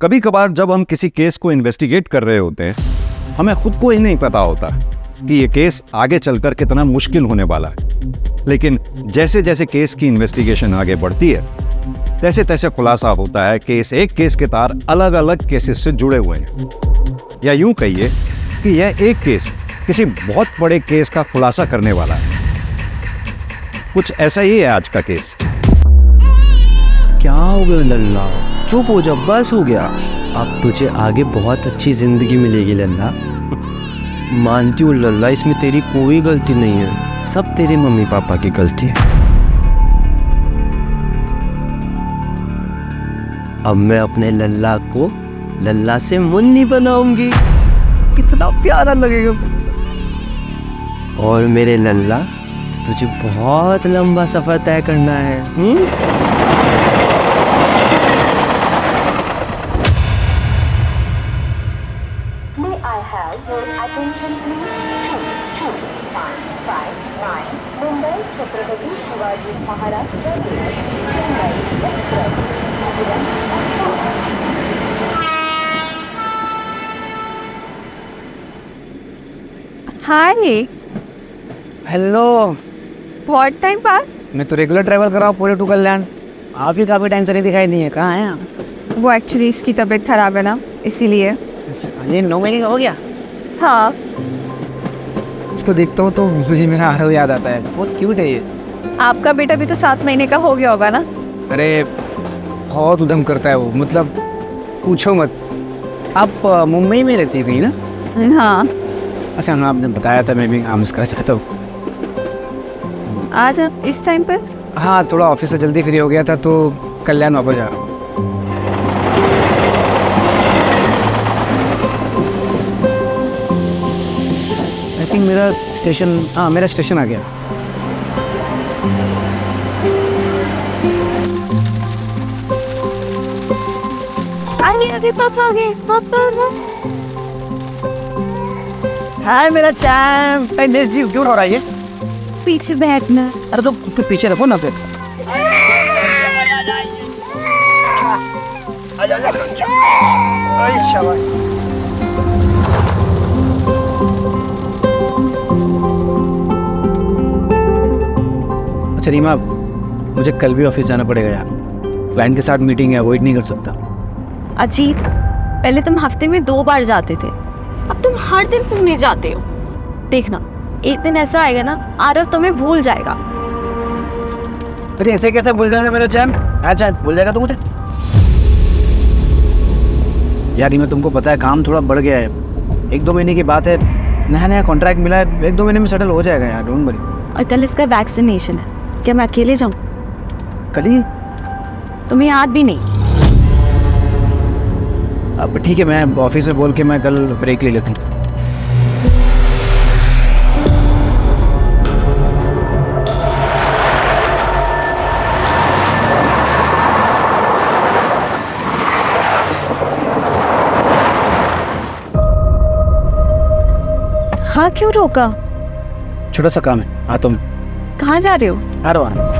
कभी कभार जब हम किसी केस को इन्वेस्टिगेट कर रहे होते हैं, हमें खुद को ही नहीं पता होता कि ये केस आगे चलकर कितना मुश्किल होने वाला है। लेकिन जैसे जैसे केस की इन्वेस्टिगेशन आगे बढ़ती है, तैसे तैसे खुलासा होता है कि इस एक केस के तार अलग अलग केसेस से जुड़े हुए हैं। या यूं कहिए कि यह एक केस किसी बहुत बड़े केस का खुलासा करने वाला है। कुछ ऐसा ही है आज का केस। क्या हो गया लल्ला? चुप हो जा, बस हो गया। अब तुझे आगे बहुत अच्छी जिंदगी मिलेगी लल्ला। मानती हूँ लल्ला, इसमें तेरी कोई गलती नहीं है, सब तेरे मम्मी पापा की गलती है। अब मैं अपने लल्ला को लल्ला से मुन्नी बनाऊंगी, कितना प्यारा लगेगा। और मेरे लल्ला, तुझे बहुत लंबा सफर तय करना है। मुंबई छत्रपति शिवाजी महाराज चेन्नई एक्सप्रेस। हाय। हेलो। बहुत टाइम बाद। मैं तो रेगुलर ट्रैवल कर रहा हूँ पूरे टू कल्याण। आप ही काफ़ी टाइम से नहीं दिखाई नहीं है, कहाँ हैं आप? वो एक्चुअली इसकी तबीयत खराब है ना, इसीलिए। ये 9 महीने का हो गया? हाँ। इसको देखता हूँ तो मुझे मेरा आरव याद आता है, बहुत क्यूट है ये। आपका बेटा भी तो 7 महीने का हो गया होगा ना? अरे बहुत उधम करता है वो, मतलब पूछो मत। आप मुंबई में रहती है कहीं ना? हाँ। अच्छा हाँ, आपने बताया था, मैं भी काम कर सकता हूँ। आज आप इस टाइम पर? हाँ, थोड़ा ऑफिस से जल्दी फ्री हो गया था तो कल्याण वापस जा रहा हूँ। आई थिंक मेरा स्टेशन, हाँ मेरा स्टेशन आ गया। आगे पापा आगे पापा। हाय मेरा चैम्प, आई मिस यू। क्यों हो रहा है ये? पीछे बैठना। अरे तो उसके पीछे रखो ना फिर। अच्छा रीमा, मुझे कल भी ऑफिस जाना पड़ेगा यार, क्लाइंट के साथ मीटिंग है, अवॉइड नहीं कर सकता। अजीत, पहले तुम हफ्ते में 2 बार जाते थे, अब तुम हर दिन घूमने जाते हो। देखना, एक दिन ऐसा आएगा ना, आरव तुम्हें भूल जाएगा। अरे ऐसे कैसे भूल जाएगा मेरा चैम्प? अच्छा भूल जाएगा तो मुझे यार। रीमा, तुमको पता है काम थोड़ा बढ़ गया है, 1-2 महीने की बात है, नया नया कॉन्ट्रैक्ट मिला है, 1-2 महीने में सेटल हो जाएगा यार, डोंट वरी। और कल इसका वैक्सीनेशन है, क्या मैं अकेले जाऊं? कल ही? तुम्हें याद भी नहीं? अब ठीक है, मैं ऑफिस में बोल के मैं कल ब्रेक ले लेती हूँ। हाँ, क्यों रोका? छोटा सा काम है, आता हूँ। कहाँ जा रहे हो? आ रहा हूँ।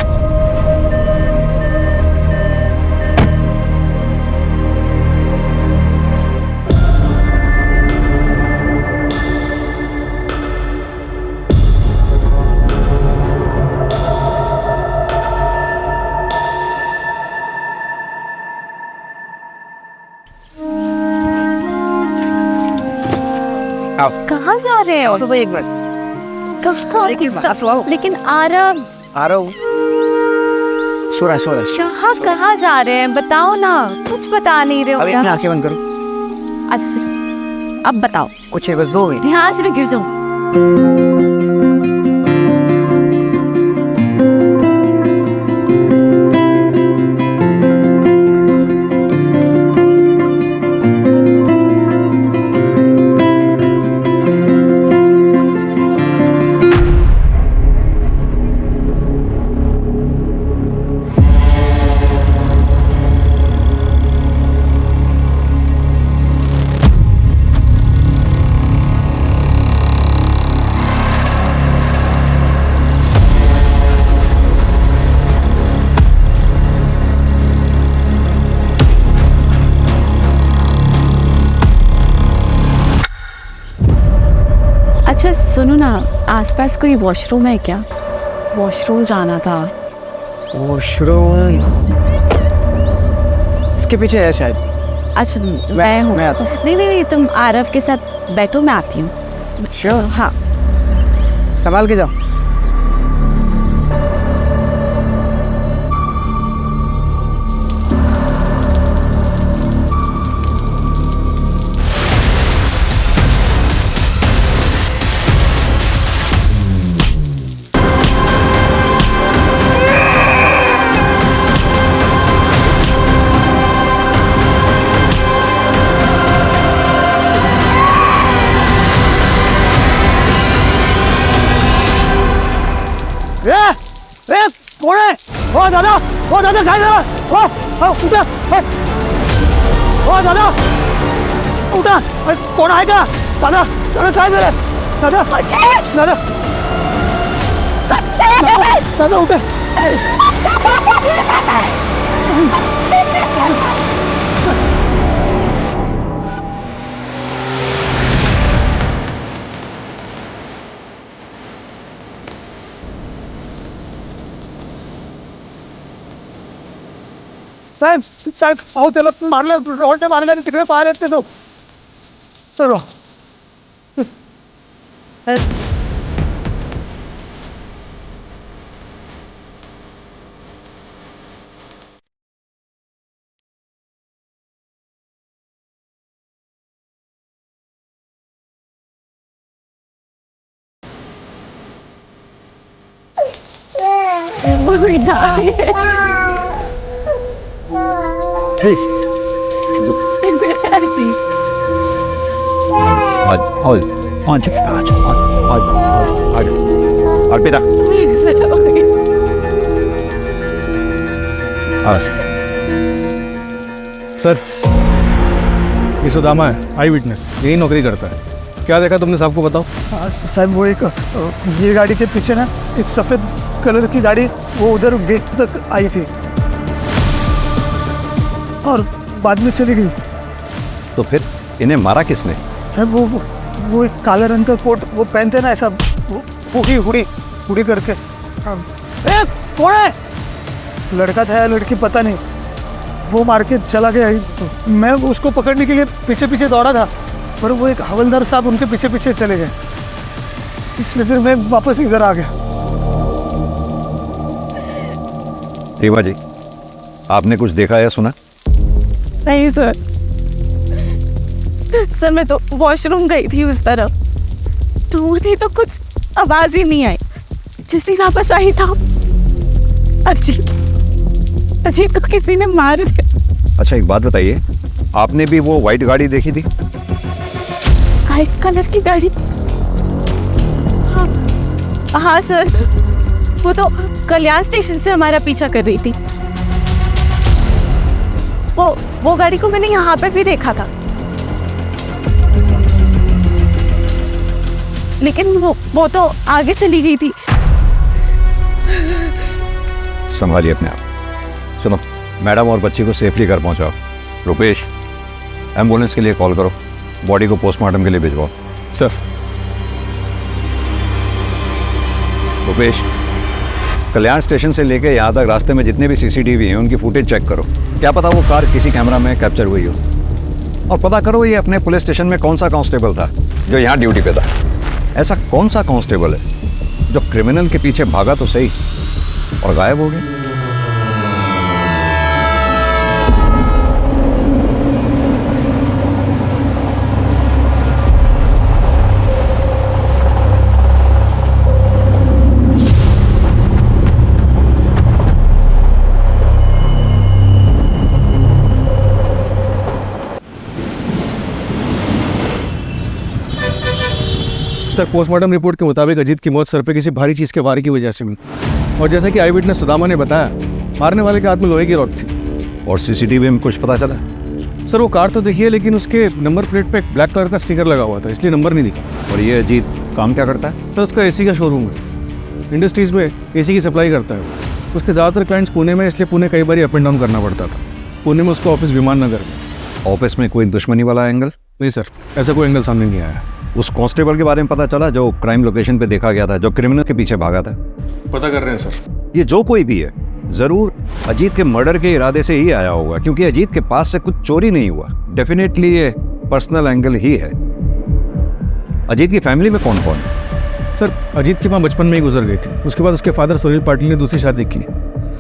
कहाँ जा रहे हो? तो एक मिनट। कहाँ? लेकिन आरव। आ रहा हूँ। शोरा शोरा। कहाँ जा रहे हैं, बताओ ना, कुछ बता नहीं रहे हो। अभी आंखें बंद करो। अच्छा, अब बताओ। कुछ है, बस 2 मिनट। ध्यान से, मैं गिर जाऊँ। अच्छा सुनो ना, आसपास कोई वॉशरूम है क्या? वॉशरूम जाना था। वॉशरूम इसके पीछे है शायद। अच्छा मैं हूँ। मैं आता हूँ। नहीं नहीं नहीं, तुम आरव के साथ बैठो, मैं आती हूँ। श्योर। हाँ। संभाल के जाओ। कौन है? ओ दादा काय झालं? उठा ओ दादा उठा, कोण आहे का? दादा काय झालं? दादा दादा उठा. साहेब अहो त्याला मारलं, रॉडने मारलं आणि तिकडे पाहायला येते तो सर्व. अर्पिता सर, ये सुदामा है, आई विटनेस, यही नौकरी करता है. क्या देखा तुमने? साहब को बताओ. साहब वो एक ये गाड़ी के पीछे ना एक सफेद कलर की गाड़ी वो उधर गेट तक आई थी और बाद में चली गई. तो फिर इन्हें मारा किसने? साहब वो एक काले रंग का कोट वो पहनते ना ऐसा, हुडी करके. कौन है? लड़का था या लड़की पता नहीं, वो मार के चला गया. मैं उसको पकड़ने के लिए पीछे पीछे दौड़ा था पर वो एक हवलदार साहब उनके पीछे पीछे चले गए, इसलिए फिर मैं वापस इधर आ गया. देवा जी, आपने कुछ देखा या सुना? नहीं सर, मैं तो वॉशरूम गई थी उस तरफ, दूर थी तो कुछ आवाज ही नहीं आई. जैसे वापस आई था अजीत को किसी ने मार दिया. अच्छा एक बात बताइए, आपने भी वो व्हाइट गाड़ी देखी थी? व्हाइट कलर की गाड़ी? हाँ सर, वो तो कल्याण स्टेशन से हमारा पीछा कर रही थी. वो गाड़ी को मैंने यहाँ पे भी देखा था, लेकिन वो तो आगे चली गई थी. संभालिए अपने आप. सुनो, मैडम और बच्ची को सेफली घर पहुंचाओ. रुपेश, एम्बुलेंस के लिए कॉल करो, बॉडी को पोस्टमार्टम के लिए भिजवाओ. सर. रुपेश, कल्याण स्टेशन से लेके यहाँ तक रास्ते में जितने भी सीसीटीवी हैं उनकी फुटेज चेक करो. क्या पता वो कार किसी कैमरा में कैप्चर हुई हो. और पता करो ये अपने पुलिस स्टेशन में कौन सा कांस्टेबल था जो यहाँ ड्यूटी पे था. ऐसा कौन सा कांस्टेबल है जो क्रिमिनल के पीछे भागा तो सही और गायब हो गया. सर, पोस्टमार्टम रिपोर्ट के मुताबिक अजीत की मौत सर पे किसी भारी चीज़ के वार की वजह से हुई. और जैसे कि आई विटनेस सुदामा ने बताया, मारने वाले के हाथ में लोहे की रॉड थी. और सीसीटीवी में कुछ पता चला? सर, वो कार तो देखिए, लेकिन उसके नंबर प्लेट पे एक ब्लैक कलर का स्टिकर लगा हुआ था, इसलिए नंबर नहीं दिखा. और ये अजीत काम क्या करता है? सर, उसका एसी का शोरूम है, इंडस्ट्रीज़ में एसी की सप्लाई करता है. उसके ज़्यादातर क्लाइंट्स पुणे में, इसलिए पुणे कई बार अप एंड डाउन करना पड़ता था. पुणे में उसका ऑफिस विमान नगर में. ऑफिस में कोई दुश्मनी वाला एंगल? नहीं सर, ऐसा कोई एंगल सामने नहीं आया। उस कांस्टेबल के बारे में पता चला जो क्राइम लोकेशन पे देखा गया था, जो क्रिमिनल के पीछे भागा था? पता कर रहे हैं सर। ये जो कोई भी है जरूर अजीत के मर्डर के इरादे से ही आया होगा, क्योंकि अजीत के पास से कुछ चोरी नहीं हुआ। डेफिनेटली ये पर्सनल एंगल ही है। अजीत की फैमिली में कौन कौन है? सर, अजीत की माँ बचपन में ही गुजर गई थी। उसके बाद उसके फादर सुनील पाटिल ने दूसरी शादी की,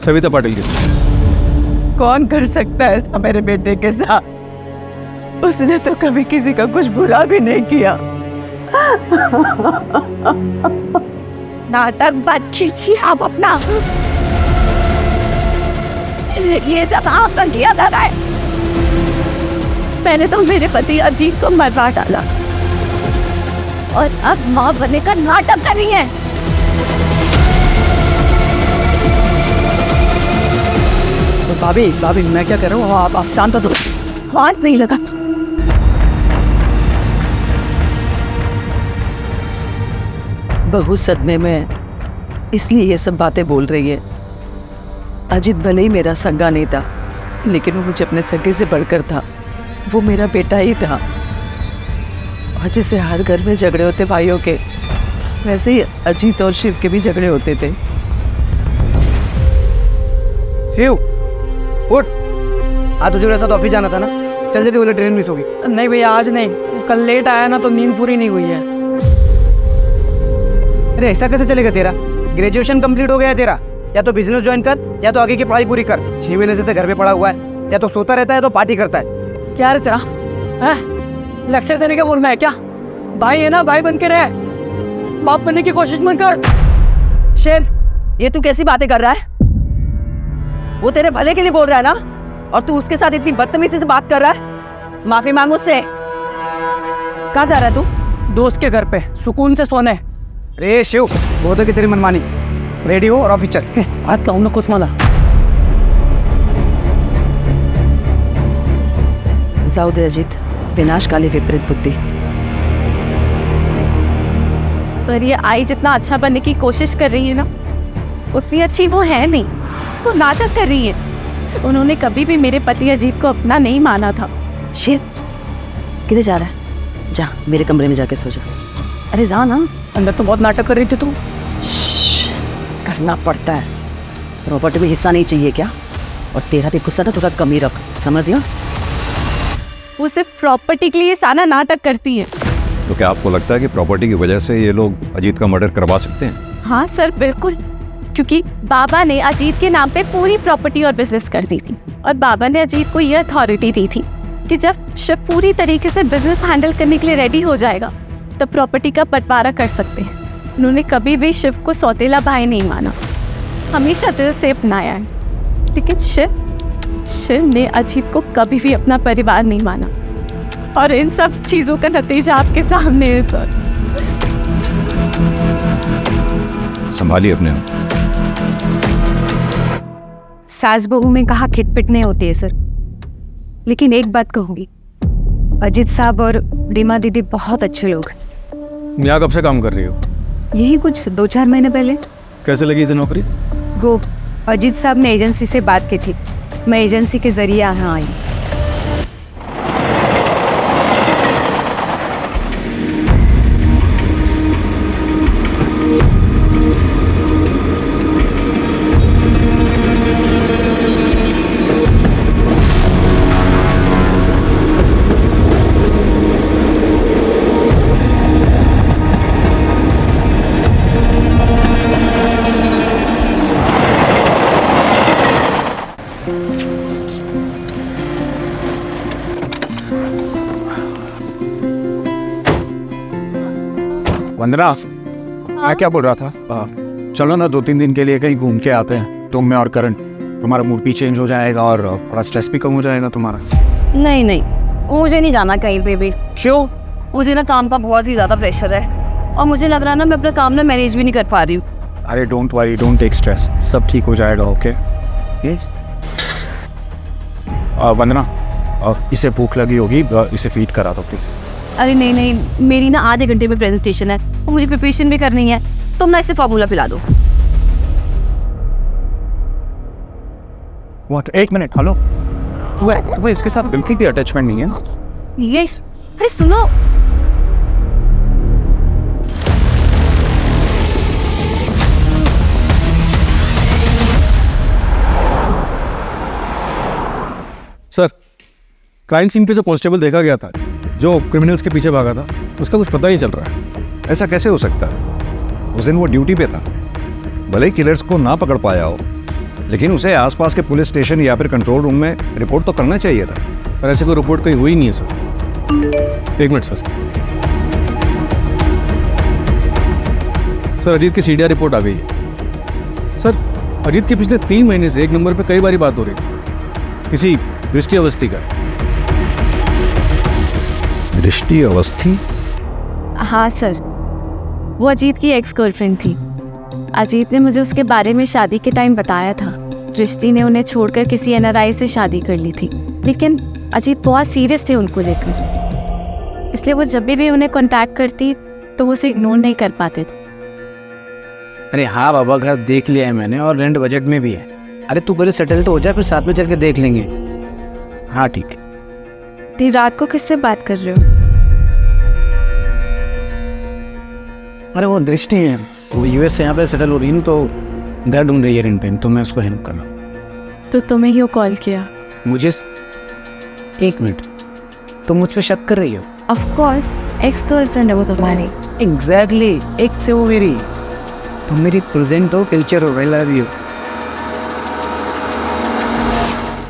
सविता पाटिल के साथ। कौन कर सकता है ऐसा मेरे बेटे के साथ? उसने तो कभी किसी का कुछ बुरा भी नहीं किया। नाटक बंद कीजिए आप अपना। ये सब आपका किया जा रहा है। मैंने तो मेरे पति अजीत को मरवा डाला और अब माँ बनने का नाटक कर रही है। तो भाभी मैं क्या कर रहा हूँ? आप शांत हो। हाथ नहीं लगा। बहू सदमे में इसलिए ये सब बातें बोल रही है। अजीत भले ही मेरा सगा नहीं था, लेकिन वो मुझे अपने सगे से बढ़कर था। वो मेरा बेटा ही था। और जैसे हर घर में झगड़े होते भाइयों के, वैसे ही अजीत और शिव के भी झगड़े होते थे। शिव उठ, आज तुझे मेरे साथ ऑफिस जाना था ना? चल जल्दी, बोले ट्रेन मिस होगी। नहीं भैया, आज नहीं। कल लेट आया ना तो नींद पूरी नहीं हुई है। अरे ऐसा कैसे चलेगा तेरा? ग्रेजुएशन कंप्लीट हो गया है तेरा, या तो बिजनेस ज्वाइन कर या तो आगे की पढ़ाई पूरी कर। 6 महीने से तो घर पे पड़ा हुआ है, या तो सोता रहता है तो पार्टी करता है। क्या रे तेरा है? लेक्चर देने का बोलना है क्या? भाई है ना, भाई बन के रहे, बाप बनने की कोशिश मत कर। शिव, ये तू कैसी बातें कर रहा है? वो तेरे भले के लिए बोल रहा है ना, और तू उसके साथ इतनी बदतमीजी से बात कर रहा है। माफी मांगो उससे। कहाँ जा रहा है तू? दोस्त के घर पे सुकून से सोने। अरे शिव, वो तो कि तेरी मनमानी। रेडी हो और ऑफिस चल। हाथ लाऊं ना कुछ माला। जाऊ दे अजीत, विनाशकाली विपरीत बुद्धि। पर ये आई जितना अच्छा बनने की कोशिश कर रही है ना, उतनी अच्छी वो है नहीं। वो नाटक कर रही है। उन्होंने कभी भी मेरे पति अजीत को अपना नहीं माना था। शिव, किधर जा रहा है? जा मेरे कमरे में जाके सो जा। अरे जा ना। अंदर तो बहुत नाटक कर रही थी तू। करना पड़ता है। प्रॉपर्टी में हिस्सा नहीं चाहिए क्या? और तेरा भी गुस्सा ना थोड़ा कम ही रख, समझ लिया? वो सिर्फ प्रॉपर्टी के लिए सारा नाटक करती है। तो क्या आपको लगता है कि प्रॉपर्टी की वजह से ये लोग अजीत का मर्डर करवा सकते हैं? हाँ सर, बिल्कुल। क्योंकि बाबा ने अजीत के नाम पे पूरी प्रॉपर्टी और बिजनेस कर दी थी, और बाबा ने अजीत को ये अथॉरिटी दी थी कि जब शिव पूरी तरीके से बिजनेस हैंडल करने के लिए रेडी हो जाएगा तब प्रॉपर्टी का बंटवारा कर सकते हैं। उन्होंने कभी भी शिव को सौतेला भाई नहीं माना, हमेशा दिल से अपनाया है। लेकिन शिव ने अजीत को कभी भी अपना परिवार नहीं माना, और इन सब चीजों का नतीजा आपके सामने है सर। संभालिए अपने आप। सास बहू में कहा खिटपिट नहीं होती है सर, लेकिन एक बात कहूंगी, अजीत साहब और रीमा दीदी बहुत अच्छे लोग हैं। यहाँ कब से काम कर रही हो? यही कुछ 2-4 महीने पहले। कैसे लगी थी नौकरी? वो अजीत साहब ने एजेंसी से बात की थी, मैं एजेंसी के जरिए यहाँ आई। वंदना, मैं क्या बोल रहा था, चलो ना 2-3 दिन के लिए कहीं घूम के आते हैं, तुम मैं और करण। तुम्हारा मूड भी चेंज हो जाएगा और थोड़ा स्ट्रेस भी कम हो जाएगा तुम्हारा। नहीं नहीं, मुझे नहीं जाना कहीं पे भी। क्यों? मुझे ना काम का बहुत ही ज़्यादा प्रेशर है, और मुझे लग रहा है ना मैं अपना काम ना मैनेज भी नहीं कर पा रही हूँ। अरे don't worry, don't take stress, सब ठीक हो जाएगा। ओके वंदना, इसे भूख लगी होगी, इसे फीड करा दो प्लीज। अरे नहीं नहीं, मेरी ना आधे घंटे में प्रेजेंटेशन है, और मुझे प्रिपरेशन भी करनी है। तुम ना इसे फार्मूला पिला दो। व्हाट? 1 minute, hello. तुम्हें इसके साथ बिल्कुल भी अटैचमेंट नहीं है? नीलेश, अरे सुनो। सर, क्राइम सीन पे जो कांस्टेबल देखा गया था, जो क्रिमिनल्स के पीछे भागा था, उसका कुछ पता नहीं चल रहा है। ऐसा कैसे हो सकता है? उस दिन वो ड्यूटी पे था। भले ही किलर्स को ना पकड़ पाया हो, लेकिन उसे आसपास के पुलिस स्टेशन या फिर कंट्रोल रूम में रिपोर्ट तो करना चाहिए था। पर ऐसे कोई रिपोर्ट कहीं हुई नहीं है सर। एक मिनट सर। सर, अजीत की सीडीआर रिपोर्ट आ गई है। सर, अजीत के पिछले 3 महीने से एक नंबर पे कई बारी बात हो रही थी किसी दृष्टि अवस्थी का। दृष्टि अवस्थी? हाँ सर, वो अजीत की एक्स गर्लफ्रेंड थी। अजीत ने मुझे उसके बारे में शादी के टाइम बताया था। दृष्टि ने उन्हें छोड़कर किसी NRI से शादी कर ली थी, लेकिन अजीत बहुत सीरियस थे उनको लेकर, इसलिए वो जब भी उन्हें कांटेक्ट करती तो वो उसे इग्नोर नहीं कर पाते थे। अरे हाँ बाबा, घर देख लिया है मैंने और रेंट बजट में भी है। अरे तू पहले सेटल तो हो जाए, फिर साथ में चल के देख लेंगे। हाँ ठीक है। इतनी रात को किससे बात कर रहे हो? अरे वो दृष्टि है, वो US से यहाँ पे सेटल हो रही है, तो घर ढूंढ रही है रेंट पे, तो मैं उसको हेल्प कर रहा हूँ। तो तुम्हें क्यों कॉल किया? मुझे 1 मिनट, तुम मुझ पे शक कर रही हो? ऑफ कोर्स, एक्स गर्लफ्रेंड है वो तुम्हारी। एग्जैक्टली, एक से वो मेरी। तुम मेरी प्रेजेंट हो, फ्यूचर हो। I love you.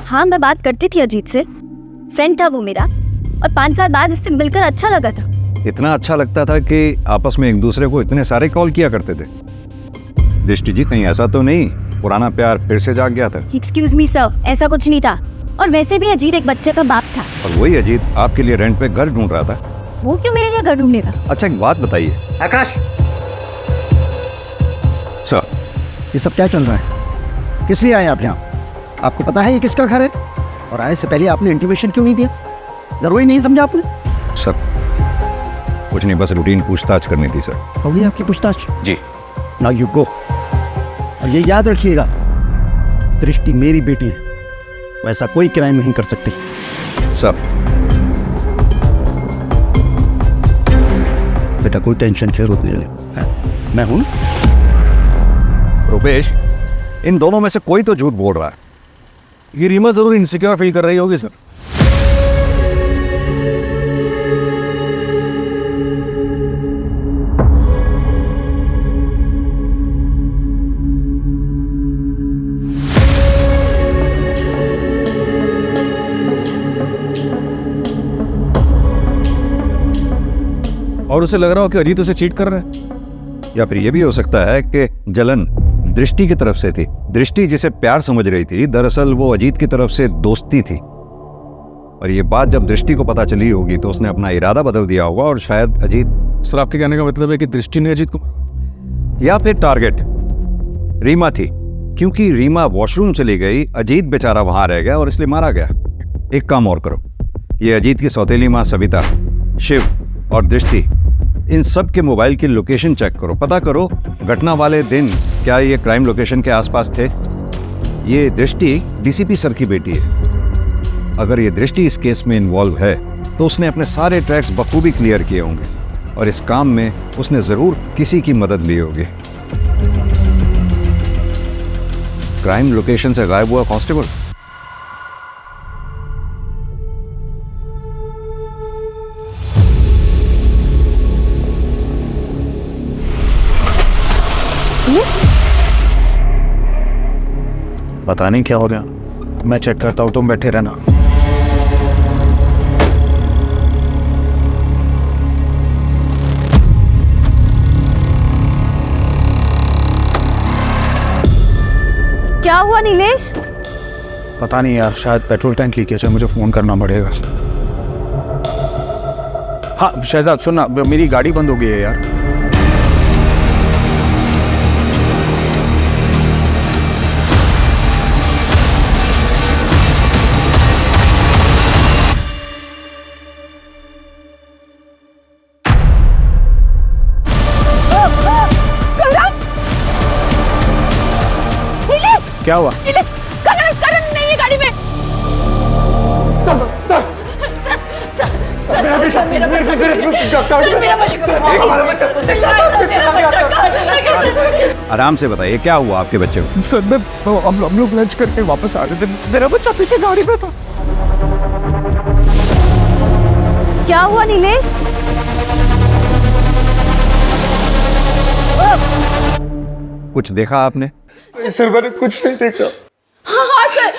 हाँ, मैं बात करती थी अजीत से, फ्रेंड था वो मेरा, और 5 साल बाद इससे मिलकर अच्छा लगा था। इतना अच्छा लगता था कि आपस में एक दूसरे को इतने सारे कॉल किया करते थे। दृष्टि जी, कहीं ऐसा तो नहीं पुराना प्यार फिर से जाग गया था? एक्सक्यूज मी सर, ऐसा कुछ नहीं था। और वैसे भी अजीत एक बच्चे का बाप था। और वही अजीत आपके लिए रेंट पे घर ढूंढ रहा था। वो क्यों मेरे लिए घर ढूंढेगा? अच्छा, एक बात बताइए आकाश, सर, ये सब क्या चल रहा है? किस लिए आए आप यहाँ? आपको पता है ये किसका घर है? और आने से पहले आपने इंटीमेशन क्यों नहीं दिया? जरूरी नहीं समझा आपने? सर, कुछ नहीं, बस रूटीन पूछताछ करनी थी सर। हो गई आपकी पूछताछ? जी। Now you go. और ये याद रखिएगा, दृष्टि मेरी बेटी है, वैसा कोई क्राइम नहीं कर सकती। सर। बेटा कोई टेंशन की जरूरत नहीं है, मैं हूं। रुपेश, इन दोनों में से कोई तो झूठ बोल रहा है। ये रीमा जरूर इनसिक्योर फील कर रही होगी सर। और उसे लग रहा हो कि अजीत उसे चीट कर रहा है। या फिर यह भी हो सकता है कि जलन दृष्टि की तरफ से थी। दृष्टि जिसे प्यार समझ रही थी, दरअसल वो अजीत की तरफ से दोस्ती थी। और ये बात जब दृष्टि को पता चली होगी तो उसने अपना इरादा बदल दिया होगा और शायद अजीत। सर, आपके कहने का मतलब है कि दृष्टि ने अजीत को, या फिर टारगेट रीमा थी, क्योंकि रीमा वॉशरूम चली गई, अजीत बेचारा वहां रह गया और इसलिए मारा गया। एक काम और करो, ये अजीत की सौतेली माँ सविता, शिव और दृष्टि, इन सब के मोबाइल की लोकेशन चेक करो। पता करो घटना वाले दिन क्या ये क्राइम लोकेशन के आसपास थे। ये दृष्टि DCP सर की बेटी है। अगर ये दृष्टि इस केस में इन्वॉल्व है तो उसने अपने सारे ट्रैक्स बखूबी क्लियर किए होंगे और इस काम में उसने जरूर किसी की मदद ली होगी। क्राइम लोकेशन से गायब हुआ कांस्टेबल। पता नहीं क्या हो गया, मैं चेक करता हूँ, तुम बैठे रहना। क्या हुआ नीलेश? पता नहीं यार, शायद पेट्रोल टैंक लीकेज है, मुझे फोन करना पड़ेगा। हाँ शहजाद सुनना, मेरी गाड़ी बंद हो गई है यार। क्या हुआ? करण नहीं है गाड़ी में। सर मेरा बच्चा सर मेरा बच्चा आराम से बताइए क्या हुआ आपके बच्चे को? सर हम लोग लंच करके वापस आ रहे थे, मेरा बच्चा पीछे गाड़ी में था। क्या हुआ नीलेश? कुछ देखा आपने? सर मैंने कुछ नहीं देखा। हाँ सर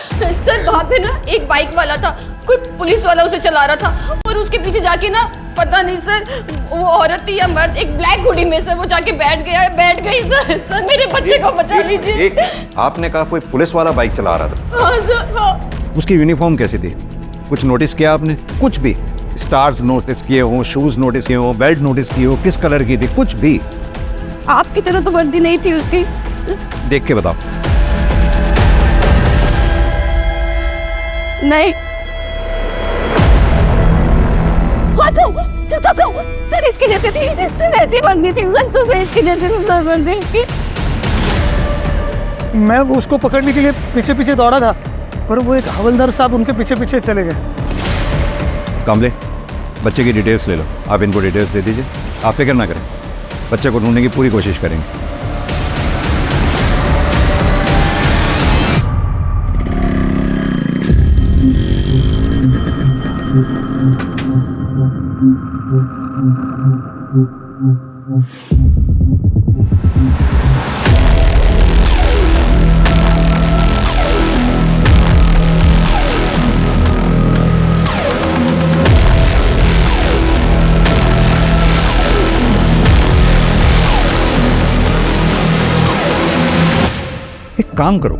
वहाँ पे ना एक बाइक वाला था, कोई पुलिस वाला उसे चला रहा था और उसके पीछे जाके ना पता नहीं सर वो औरत थी या मर्द, एक ब्लैक हुडी में सर वो जाके बैठ गई सर मेरे बच्चे को बचा लीजिए। आपने कहा कोई पुलिस वाला बाइक चला रहा था? हाँ सर हाँ। उसकी यूनिफॉर्म कैसी थी? कुछ नोटिस किया आपने? कुछ भी स्टार्स नोटिस किए हो, शूज नोटिस किए हो, बेल्ट नोटिस किए हो, किस कलर की थी, कुछ भी? आपकी तरह तो वर्दी नहीं थी उसकी। देख के बताओ। नहीं। हाँ सर इसकी जैसे थी, सर ऐसी वर्दी थी सर, तो इसकी जैसे सर वर्दी थी। मैं उसको पकड़ने के लिए पीछे पीछे दौड़ा था, पर वो एक हवलदार साहब उनके पीछे पीछे चले गए। कामले, बच्चे की डिटेल्स ले लो, आप इनको डिटेल्स दे दीजिए। आप फिक्र ना करें, बच्चे को ढूंढने की पूरी कोशिश करेंगे। एक काम करो,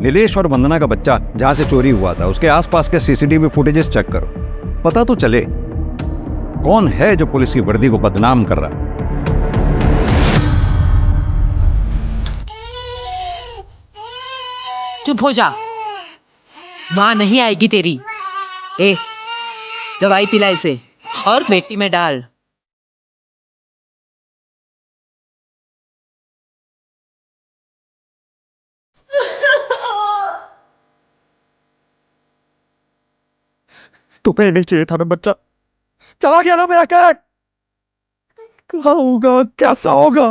नीलेश और वंदना का बच्चा जहां से चोरी हुआ था उसके आसपास के सीसीटीवी फुटेजेस चेक करो, पता तो चले कौन है जो पुलिस की वर्दी को बदनाम कर रहा है। चुप हो जा, मां नहीं आएगी तेरी। ए, दवाई पिला इसे और पेटी में डाल। तो नहीं चाहिए था ना बच्चा, चला गया ना मेरा कैट। क्या होगा, कैसा होगा?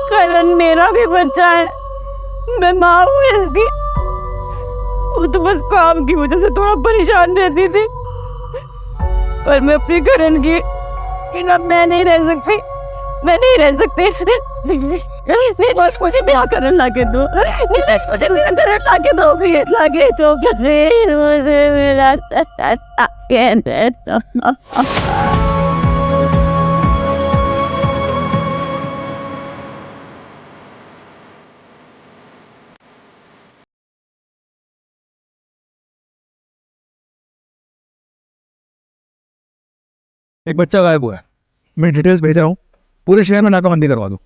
करण मेरा भी बच्चा है, मैं माँ हूँ इसकी। वो तो बस काम की वजह से थोड़ा परेशान रहती थी, पर मैं अपनी करण की बिना मैं नहीं रह सकती, मैं नहीं रह सकती। नीलेश मुझे मेरा करण लाके दो, नीलेश मुझे मेरा करण लाके दो, प्लीज लाके दो, मुझे मेरा लाके दो। एक बच्चा गायब हुआ है, मैं डिटेल्स भेज रहा हूँ, पूरे शहर में नाकाबंदी करवा दो।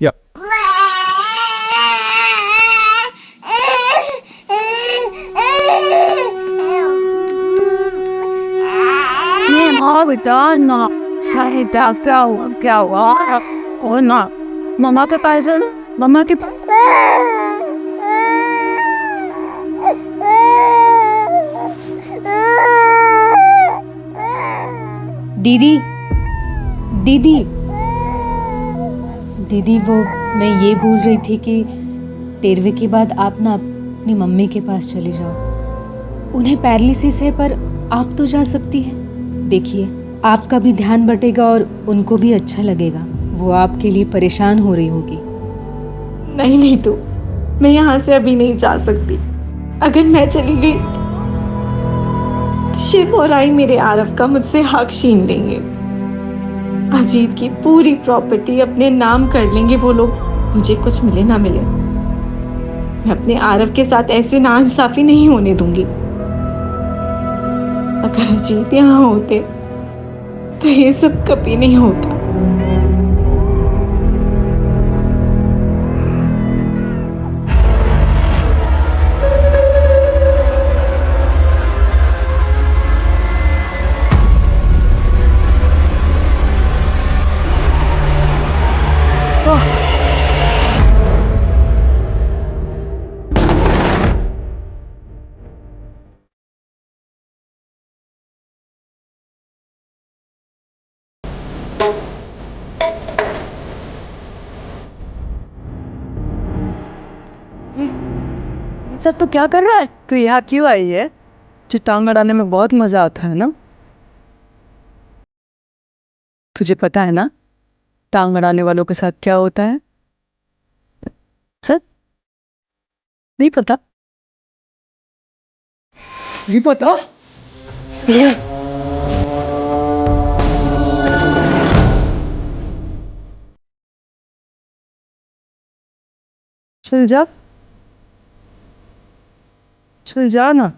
या बेटा ना शायद क्या हुआ और ना मम्मा के पास है, मम्मा के पास। दीदी दीदी दीदी, वो मैं ये बोल रही थी कि 13वें के बाद आप ना अपनी मम्मी के पास चली जाओ। उन्हें पैरालिसिस है पर आप तो जा सकती हैं। देखिए, आपका भी ध्यान बटेगा और उनको भी अच्छा लगेगा। वो आपके लिए परेशान हो रही होगी। नहीं तो मैं यहाँ से अभी नहीं जा सकती। अगर मैं चली गई शिव और आई मेरे आरव का मुझसे हक छीन लेंगे। अजीत की पूरी प्रॉपर्टी अपने नाम कर लेंगे वो लोग, मुझे कुछ मिले ना मिले। मैं अपने आरव के साथ ऐसे नाइंसाफी नहीं होने दूंगी। अगर अजीत यहाँ होते तो ये सब कभी नहीं होता। सर तो क्या कर रहा है? तू यहाँ क्यों आई है? तुझे टांग अड़ाने में बहुत मजा आता है ना? तुझे पता है ना टांग अड़ाने वालों के साथ क्या होता है? नहीं पता? नहीं पता? चल जा, चल जा ना।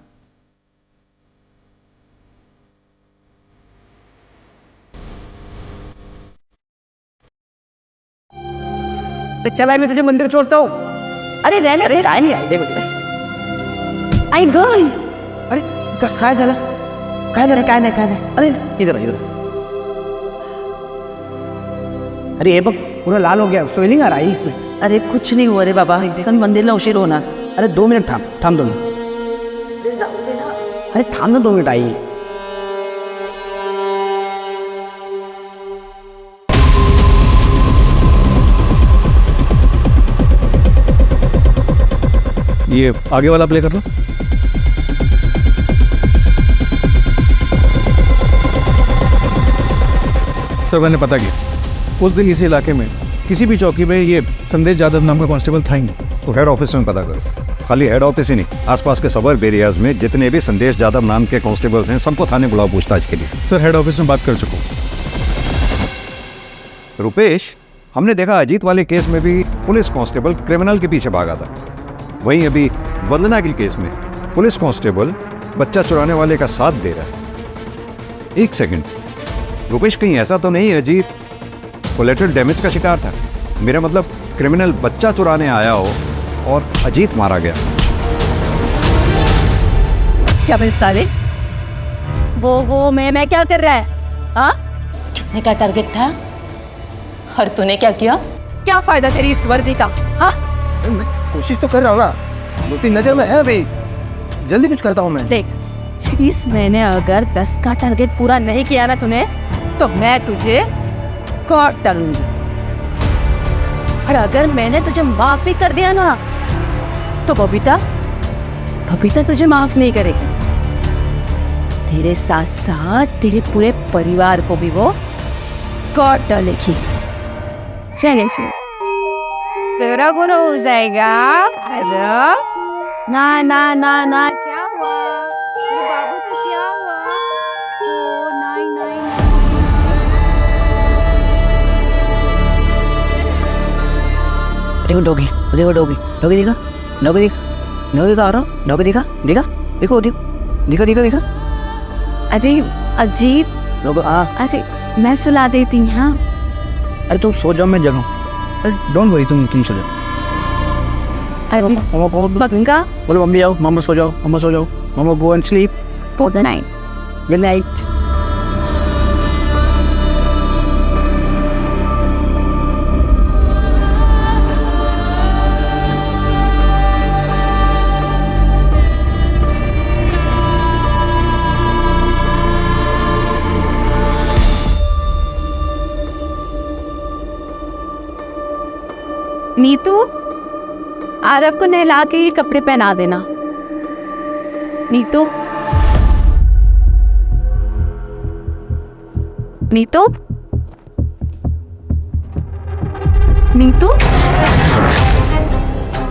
चला मैं तुझे मंदिर छोड़ता हूँ। अरे रहने रे, नहीं आई आई गर्ल। अरे काय झालं? काय नाही अरे इधर इधर। अरे ये बघ पूरा लाल हो गया, स्वेलिंग आ रहा है इसमें। अरे कुछ नहीं हुआ रे बाबा, सन मंदिरला उशीर होणार। अरे 2 मिनट थांब 2 मिनट। अरे थांब ना 2 मिनट आई। ये आगे वाला प्ले कर लो। सर मैंने पता किया, उस दिन इस इलाके में किसी भी चौकी में ये संदेश यादव नाम का कांस्टेबल था ही नहीं। तो हेड ऑफिस में पता करो। खाली हेड ऑफिस ही नहीं, आसपास के सबर्ब एरियाज में जितने भी संदेश यादव नाम के कांस्टेबल्स हैं सबको थाने बुलाओ पूछताछ के लिए। सर हेड ऑफिस में बात कर चुका हूँ। रुपेश, हमने देखा अजीत वाले केस में भी पुलिस कांस्टेबल क्रिमिनल के पीछे भागा था। वहीं अभी वंदना के केस में पुलिस कांस्टेबल बच्चा चुराने वाले का साथ दे रहा है। एक सेकंड रुपेश, कहीं ऐसा तो नहीं अजीत कोलेटरल डैमेज का शिकार था? मेरा मतलब क्रिमिनल बच्चा चुराने आया हो और अजीत मारा गया। क्या बे साले, वो मैं क्या कर रहा है? हाँ, कितने का टारगेट था और तूने क्या किया? क्या फायदा तेरी इस वर्दी का? हाँ, कोशिश तो कर रहा हूँ ना, 2-3 नजर में है अभी, जल्दी कुछ करता हूँ मैं। देख, इस महीने अगर 10 का टारगेट पूरा नहीं किया ना तूने, तो मैं तुझे काट डालूंगी। और अगर मैंने तुझे माफ भी कर दिया ना, तो बबीता तुझे माफ नहीं करेगी। तेरे साथ साथ तेरे पूरे परिवार को भी वो काट डालेगी। चले फिर, तेरा गुना हो जाएगा। ना ना ना ना, क्या हुआ? मेरे बाबू को क्या हुआ? ओ नहीं नहीं। देखो डॉगी देखा आ रहा हूँ। डॉगी देखा। अजीब अरे मैं सुला देती हूँ। हाँ, अरे तुम सो जाओ, मैं जगाऊँ। डोंट वरी, तुम सो जाओ। बंगा बोलो मम्मी आओ, मामा सो जाओ, मामा go and sleep. Good night. Good night. Nitu, Aarav को नहला के ये कपड़े पहना देना। नीतू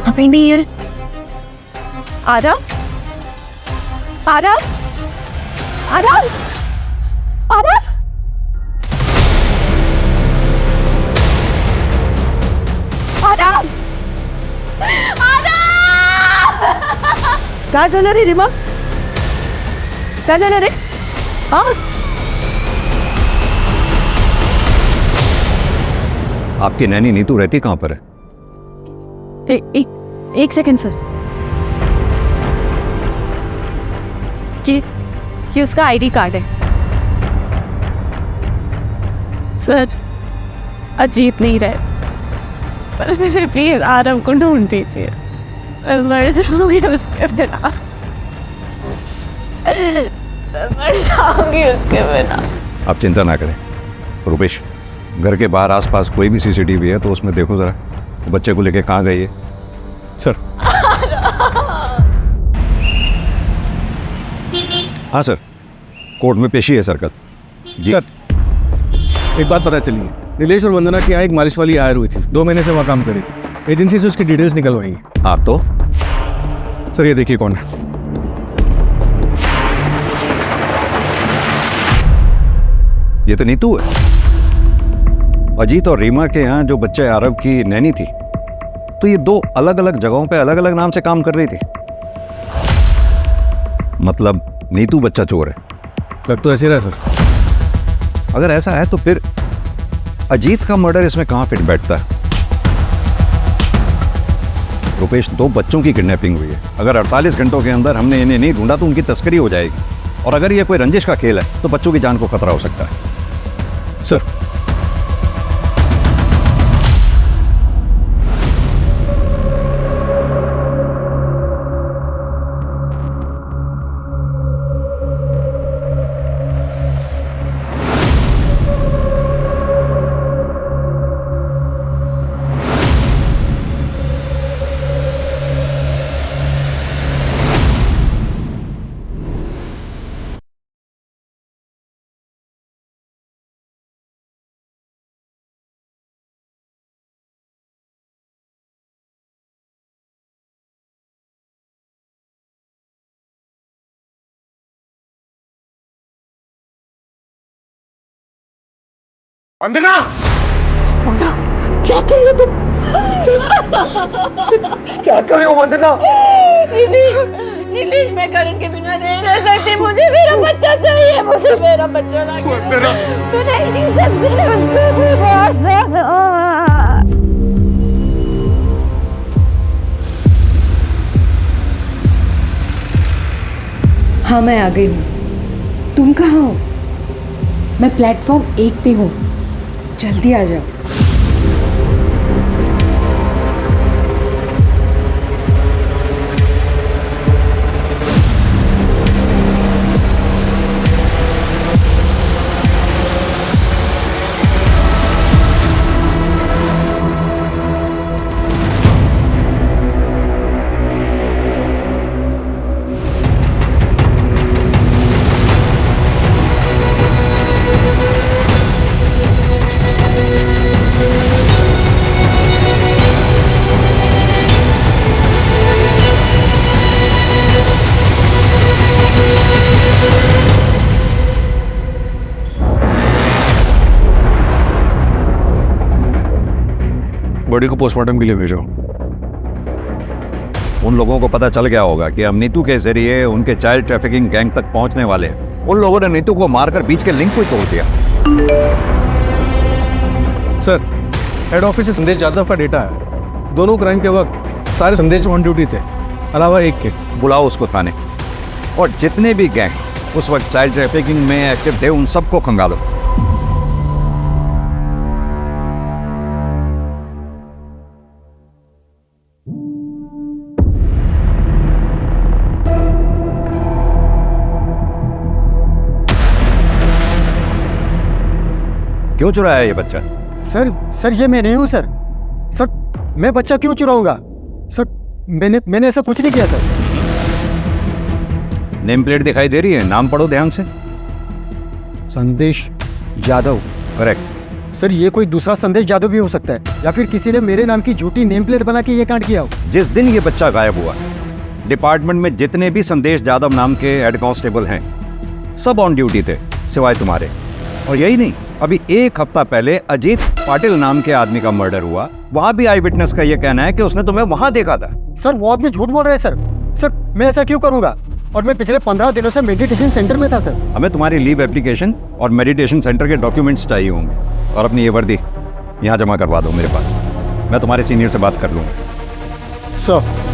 अभी नहीं है। आरव काय झालं रे रिमा? काय झालं रे? हाँ, आपकी नैनी नीतू रहती कहाँ पर है? एक सेकंड सर, ये उसका आईडी कार्ड है सर। अजीत नहीं रहे, पर मुझे प्लीज आरव को ढूंढ दीजिए। मैं मर जाऊंगी उसके बिना, मर जाऊंगी उसके बिना। आप चिंता ना करें रुपेश, घर के बाहर आसपास कोई भी सीसीटीवी है तो उसमें देखो जरा, बच्चे को लेके कहाँ गई है। सर हाँ सर, कोर्ट में पेशी है सर कल। जी सर, एक बात पता चली है, नीलेश और वंदना की यहाँ एक मालिश वाली हायर हुई थी, 2 महीने से वहाँ काम करी थी। एजेंसी से उसकी डिटेल्स निकलवाई है। हाँ तो सर ये देखिए कौन है। ये तो नीतू है। अजीत और रीमा के यहाँ जो बच्चे आरव की नैनी थी, तो ये 2 अलग अलग जगहों पे अलग अलग नाम से काम कर रही थी। मतलब नीतू बच्चा चोर है। लग तो ऐसे रहा सर। अगर ऐसा है तो फिर अजीत का मर्डर इसमें कहां फिट बैठता है? रुपेश, 2 बच्चों की किडनैपिंग हुई है। अगर 48 घंटों के अंदर हमने इन्हें नहीं ढूंढा तो उनकी तस्करी हो जाएगी, और अगर ये कोई रंजिश का खेल है तो बच्चों की जान को खतरा हो सकता है। सर, वंदना, क्या कर रही हो तुम? क्या कर रही हो वंदना? नीलेश, मैं करण के बिना नहीं रह सकती। मुझे मेरा बच्चा चाहिए। मुझे मेरा बच्चा ना मैं नहीं सकती। हाँ, मैं आ गई हूँ। तुम कहाँ हो? मैं प्लेटफॉर्म 1 पे हूँ, जल्दी आ जाओ। बॉडी को पोस्टमार्टम के लिए भेजो। उन लोगों को पता चल गया होगा कि हम नीतू के जरिए उनके चाइल्ड ट्रैफिकिंग गैंग तक पहुंचने वाले हैं। उन लोगों ने नीतू को मारकर बीच के लिंक को ही तोड़ दिया। सर, हेड ऑफिस से संदेश यादव का डेटा है। दोनों क्राइम के वक्त सारे संदेश ऑन ड्यूटी थे, अलावा एक के। बुलाओ उसको थाने, और जितने भी गैंग उस वक्त चाइल्ड ट्रैफिकिंग में एक्टिव थे उन सबको खंगालो। क्यों चुराया ये बच्चा? सर ये मैं नहीं हूँ सर। मैं बच्चा क्यों चुराऊंगा? सर मैंने ऐसा कुछ नहीं किया सर। नेम प्लेट दिखाई दे रही है, नाम पढ़ो ध्यान से। संदेश यादव। करेक्ट। सर ये कोई दूसरा संदेश यादव भी हो सकता है, या फिर किसी ने मेरे नाम की झूठी नेम प्लेट बना के ये कांड किया हो। जिस दिन ये बच्चा गायब हुआ, डिपार्टमेंट में जितने भी संदेश यादव नाम के हेड कांस्टेबल हैं सब ऑन ड्यूटी थे, सिवाय तुम्हारे। और यही नहीं, अभी 1 हफ्ता पहले अजीत पाटिल नाम के आदमी का मर्डर हुआ, वहां भी आई विटनेस का यह कहना है कि उसने तुम्हें वहां देखा था। सर वो आदमी झूठ बोल रहे हैं सर। मैं ऐसा क्यों करूंगा? और मैं पिछले 15 दिनों से मेडिटेशन सेंटर में था सर। हमें तुम्हारी लीव एप्लीकेशन और मेडिटेशन सेंटर के डॉक्यूमेंट्स चाहिए होंगे, और अपनी ये वर्दी यहाँ जमा करवा दो मेरे पास। मैं तुम्हारे सीनियर से बात कर लूंगा। सर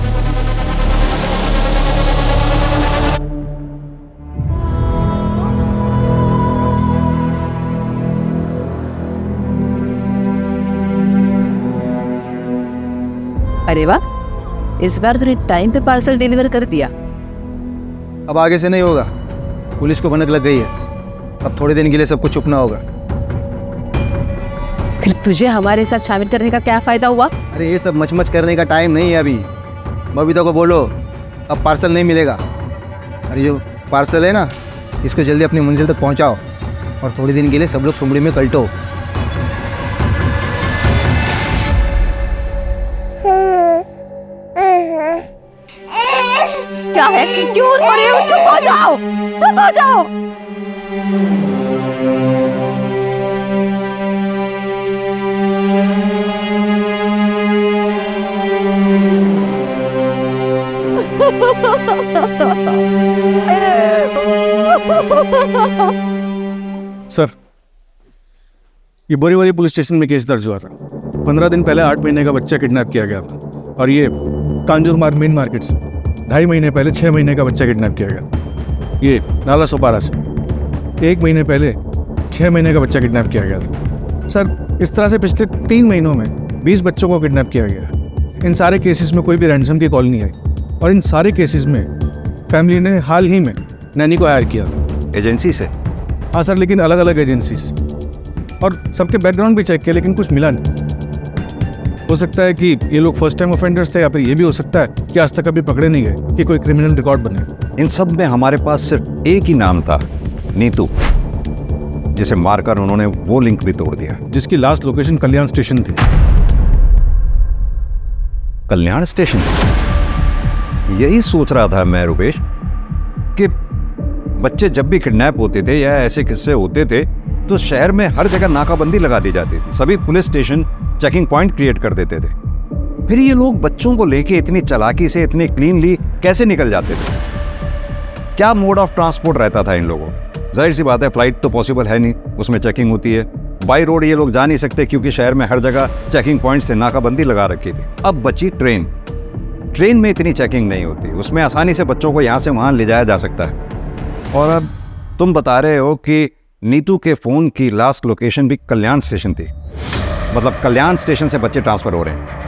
अरे वाह, इस बार तूने टाइम पे पार्सल डिलीवर कर दिया। अब आगे से नहीं होगा, पुलिस को भनक लग गई है। अब थोड़े दिन के लिए सबको चुपना होगा। फिर तुझे हमारे साथ शामिल करने का क्या फायदा हुआ? अरे ये सब मचमच करने का टाइम नहीं है अभी। बबीता को बोलो अब पार्सल नहीं मिलेगा। अरे जो पार्सल है ना, इसको जल्दी अपनी मंजिल तक पहुंचाओ और थोड़े दिन के लिए सब लोग सुमड़ी में कल्टो। क्या है कि क्यों रो रही हो? चुप हो जाओ, चुप हो जाओ। सर, ये बोरीवली पुलिस स्टेशन में केस दर्ज हुआ था। 15 दिन पहले 8 महीने का बच्चा किडनैप किया गया था और ये कांजूर मेन मार्केट से 2.5 महीने पहले 6 महीने का बच्चा किडनैप किया गया। ये नाला सोपारा से 1 महीने पहले 6 महीने का बच्चा किडनैप किया गया था। सर, इस तरह से पिछले 3 महीनों में 20 बच्चों को किडनैप किया गया। इन सारे केसेस में कोई भी रैंसम की कॉल नहीं आई और इन सारे केसेस में फैमिली ने हाल ही में नैनी को हायर किया था। एजेंसी से? हाँ सर, लेकिन अलग अलग एजेंसी से, और सबके बैकग्राउंड भी चेक किया लेकिन कुछ मिला नहीं। हो सकता है कि ये लोग फर्स्ट टाइम ऑफेंडर्स थे, या फिर ये भी हो सकता है कि आज तक अभी पकड़े नहीं गए कि कोई क्रिमिनल रिकॉर्ड बने। इन सब में हमारे पास सिर्फ एक ही नाम था, नीतू, जिसे मारकर उन्होंने वो लिंक भी तोड़ दिया, जिसकी लास्ट लोकेशन कल्याण स्टेशन थी। कल्याण स्टेशन? यही सोच रहा था मैं रुपेश कि बच्चे जब भी किडनैप होते थे या ऐसे किस्से होते थे तो शहर में हर जगह नाकाबंदी लगा दी जाती थी, सभी police station checking point create कर देते थे। फिर ये लोग बच्चों को लेके इतनी चालाकी से इतनी क्लीनली कैसे निकल जाते थे? क्या मोड ऑफ ट्रांसपोर्ट रहता था इन लोगों? जाहिर सी बात है, फ्लाइट तो पॉसिबल है नहीं, उसमें चेकिंग होती है। बाई रोड ये लोग जा नहीं सकते क्योंकि शहर में हर जगह चेकिंग पॉइंट से नाकाबंदी लगा रखी थी। अब बची ट्रेन। ट्रेन में इतनी चेकिंग नहीं होती, उसमें आसानी से बच्चों को यहाँ से वहाँ ले जाया जा सकता है। और अब तुम बता रहे हो कि नीतू के फोन की लास्ट लोकेशन भी कल्याण स्टेशन थी, मतलब कल्याण स्टेशन से बच्चे ट्रांसफर हो रहे हैं।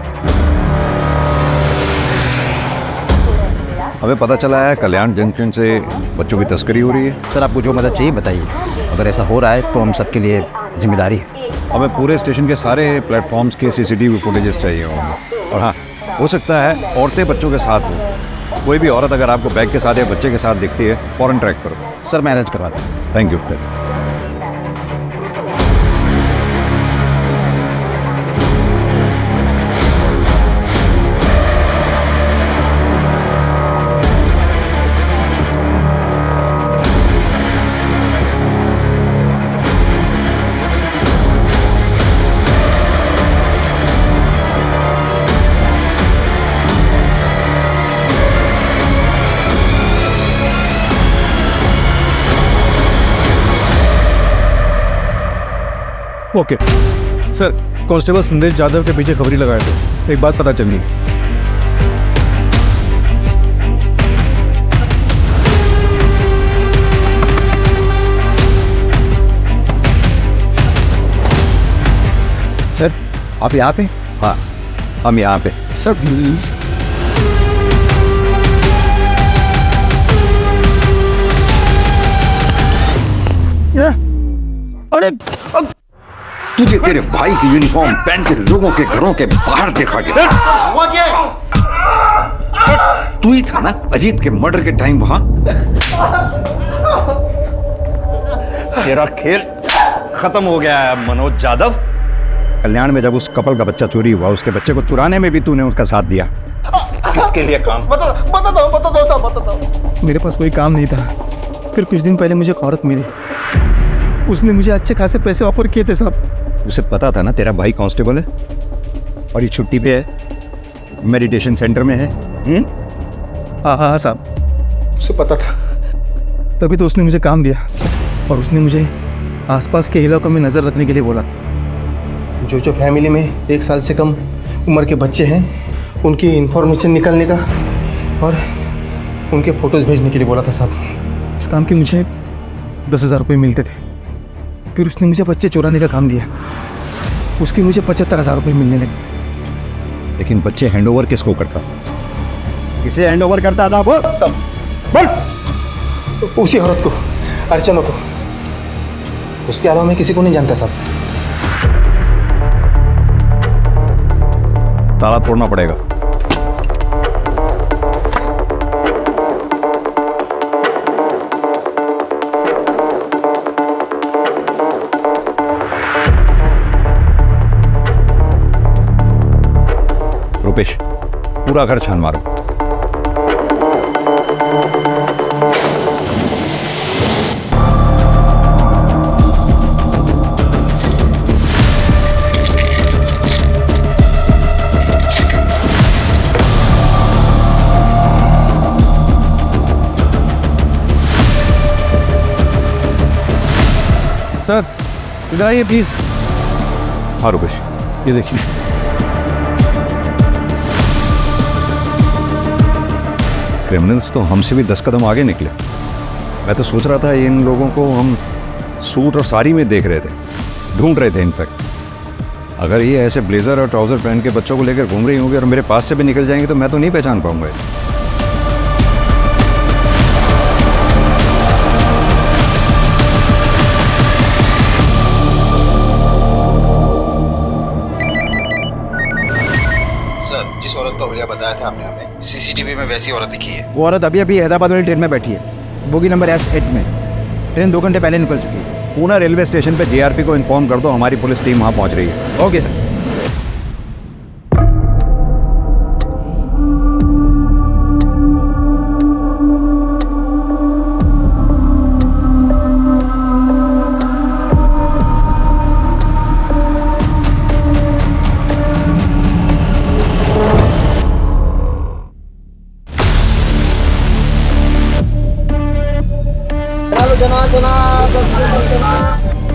हमें पता चला है कल्याण जंक्शन से बच्चों की तस्करी हो रही है। सर, आपको जो मदद चाहिए बताइए, अगर ऐसा हो रहा है तो हम सबके लिए जिम्मेदारी है। हमें पूरे स्टेशन के सारे प्लेटफॉर्म्स के CCTV फुटेजेस चाहिए होंगे। और हाँ, हो सकता है औरतें बच्चों के साथ हो। कोई भी औरत अगर आपको बैग के साथ या बच्चे के साथ दिखती है, फौरन ट्रैक करो। सर, मैं अरेंज करवाता हूँ। Thank you. Okay sir, constable संदेश यादव के पीछे खबरी लगाए थे। एक बात पता चली। सर, आप यहाँ पे? हाँ, हम यहाँ पे। Sir please. अरे तुझे तेरे भाई की यूनिफॉर्म पहन के लोगों के घरों के बाहर देखा गया। तू ही था ना अजीत के मर्डर के टाइम वहां? तेरा खेल खत्म हो गया है मनोज यादव। कल्याण में जब उस कपल का बच्चा चोरी हुआ, उसके बच्चे को चुराने में भी तूने उसका साथ दिया। किसके लिए काम? बता दो। मेरे पास कोई काम नहीं था। फिर कुछ दिन पहले मुझे एक औरत मिली, उसने मुझे अच्छे खासे पैसे ऑफर किए थे साहब। उसे पता था ना तेरा भाई कांस्टेबल है और ये छुट्टी पे है, मेडिटेशन सेंटर में है। हाँ साहब, उसे पता था, तभी तो उसने मुझे काम दिया और उसने मुझे आसपास के इलाकों में नज़र रखने के लिए बोला। जो फैमिली में 1 साल से कम उम्र के बच्चे हैं, उनकी इंफॉर्मेशन निकालने का और उनके फ़ोटोज़ भेजने के लिए बोला था साहब। इस काम के मुझे 10,000 रुपये मिलते थे। फिर उसने मुझे बच्चे चुराने का काम दिया, उसके मुझे 75,000 रुपये मिलने लगे। लेकिन बच्चे हैंडओवर किसको करता? किसे हैंडओवर करता था वो? सब बोल। उसी औरत को, अर्चना को। उसके अलावा मैं किसी को नहीं जानता साहब। ताला तोड़ना पड़ेगा। पूरा घर छान मारो। सर इधर आइए प्लीज। हाँ रुपेश, ये देखिए। क्रिमिनल्स तो हमसे भी 10 कदम आगे निकले। मैं तो सोच रहा था इन लोगों को हम सूट और साड़ी में देख रहे थे, ढूंढ रहे थे। इनफैक्ट अगर ये ऐसे ब्लेजर और ट्राउजर पहन के बच्चों को लेकर घूम रही होंगी और मेरे पास से भी निकल जाएंगे तो मैं तो नहीं पहचान पाऊंगा। जिस औरत का हुलिया बताया था आपने हमें, सीसीटीवी में वैसी औरत दिखी है। वो औरत अभी अभी हैदराबाद वाली ट्रेन में बैठी है, बोगी नंबर S8 में। ट्रेन 2 घंटे पहले निकल चुकी है। पूना रेलवे स्टेशन पे जीआरपी को इन्फॉर्म कर दो, हमारी पुलिस टीम वहाँ पहुँच रही है। Okay sir.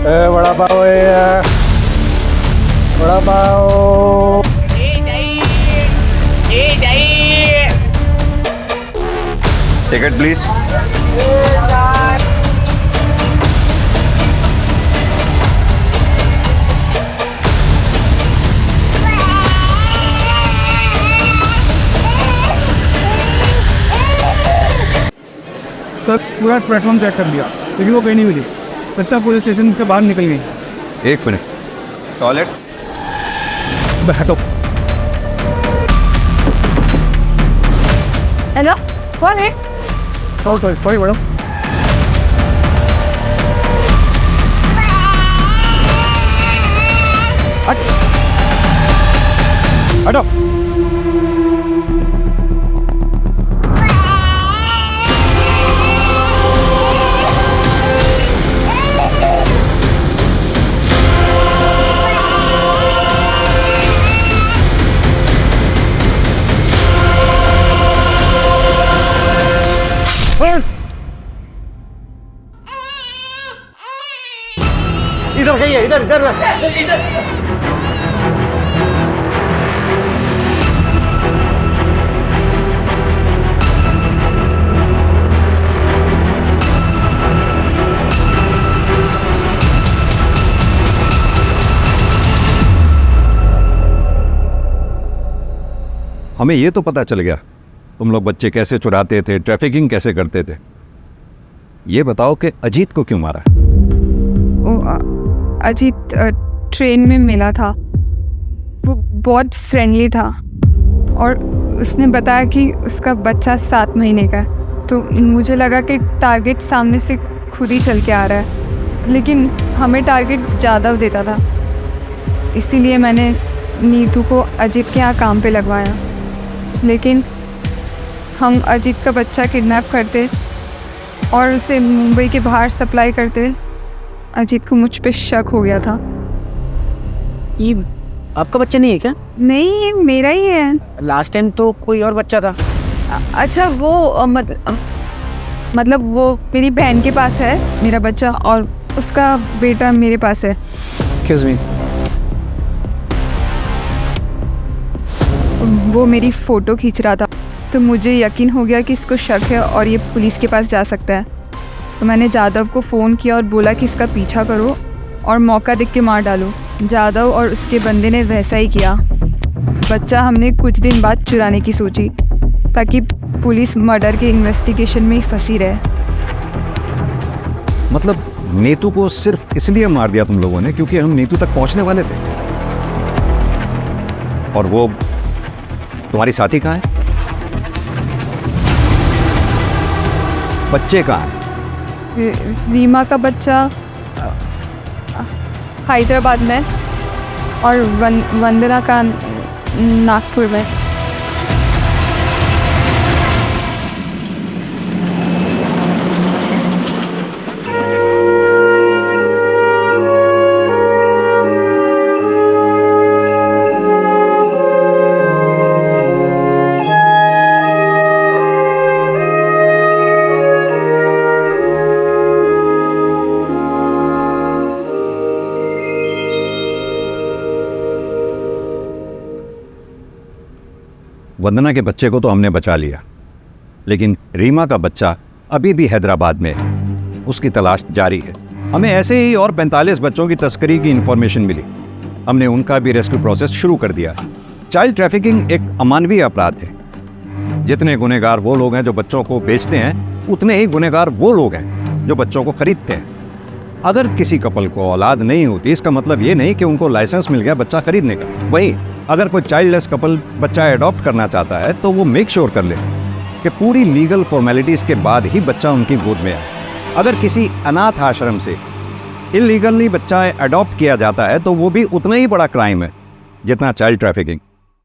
वड़ा पाव है, vada pav. Ticket please. Sir पूरा प्लेटफॉर्म चेक कर लिया लेकिन वो कहीं नहीं मिली। लगता पुलिस स्टेशन के बाहर निकल गई। 1 मिनट, टॉयलेट। बैठो। हेलो, कौन है? Sorry madam. हटो। इधर खाइए, इधर इधर हमें ये तो पता चल गया तुम लोग बच्चे कैसे चुराते थे, ट्रैफिकिंग कैसे करते थे। ये बताओ कि अजीत को क्यों मारा? अजीत ट्रेन में मिला था, वो बहुत फ्रेंडली था और उसने बताया कि उसका बच्चा 7 महीने का है। तो मुझे लगा कि टारगेट सामने से खुद ही चल के आ रहा है, लेकिन हमें टारगेट ज़्यादा देता था। इसीलिए मैंने नीतू को अजीत के यहाँ काम पे लगवाया। लेकिन हम अजीत का बच्चा किडनैप करते और उसे मुंबई के बाहर सप्लाई करते। अजीत को मुझ पे शक हो गया था। ये आपका बच्चा नहीं है क्या? नहीं, ये मेरा ही है। लास्ट टाइम तो कोई और बच्चा था। अच्छा, वो मतलब वो मेरी बहन के पास है मेरा बच्चा और उसका बेटा मेरे पास है। Excuse me. वो मेरी फ़ोटो खींच रहा था तो मुझे यकीन हो गया कि इसको शक है और ये पुलिस के पास जा सकता है। तो मैंने जादव को फ़ोन किया और बोला कि इसका पीछा करो और मौका देख के मार डालो। जादव और उसके बंदे ने वैसा ही किया। बच्चा हमने कुछ दिन बाद चुराने की सोची ताकि पुलिस मर्डर के इन्वेस्टिगेशन में ही फंसी रहे। मतलब नीतू को सिर्फ इसलिए मार दिया तुम लोगों ने क्योंकि हम नीतू तक पहुंचने वाले थे? और वो तुम्हारी साथी कहाँ है? बच्चे कहाँ हैं? रीमा का बच्चा हैदराबाद में और वंदना का नागपुर में। वंदना के बच्चे को तो हमने बचा लिया, लेकिन रीमा का बच्चा अभी भी हैदराबाद में है। उसकी तलाश जारी है। हमें ऐसे ही और 45 बच्चों की तस्करी की इंफॉर्मेशन मिली। हमने उनका भी रेस्क्यू प्रोसेस शुरू कर दिया है। चाइल्ड ट्रैफिकिंग एक अमानवीय अपराध है। जितने गुनहगार वो लोग हैं जो बच्चों को बेचते हैं, उतने ही गुनहगार वो लोग हैं जो बच्चों को खरीदते हैं। अगर किसी कपल को औलाद नहीं होती, इसका मतलब ये नहीं कि उनको लाइसेंस मिल गया बच्चा खरीदने का। वहीं अगर कोई चाइल्डलेस कपल बच्चा अडॉप्ट करना चाहता है तो वो मेक श्योर कर ले कि पूरी लीगल फॉर्मेलिटीज़ के बाद ही बच्चा उनकी गोद में आए। अगर किसी अनाथ आश्रम से इलीगली बच्चा अडॉप्ट किया जाता है तो वो भी उतना ही बड़ा क्राइम है जितना चाइल्ड ट्रैफिकिंग।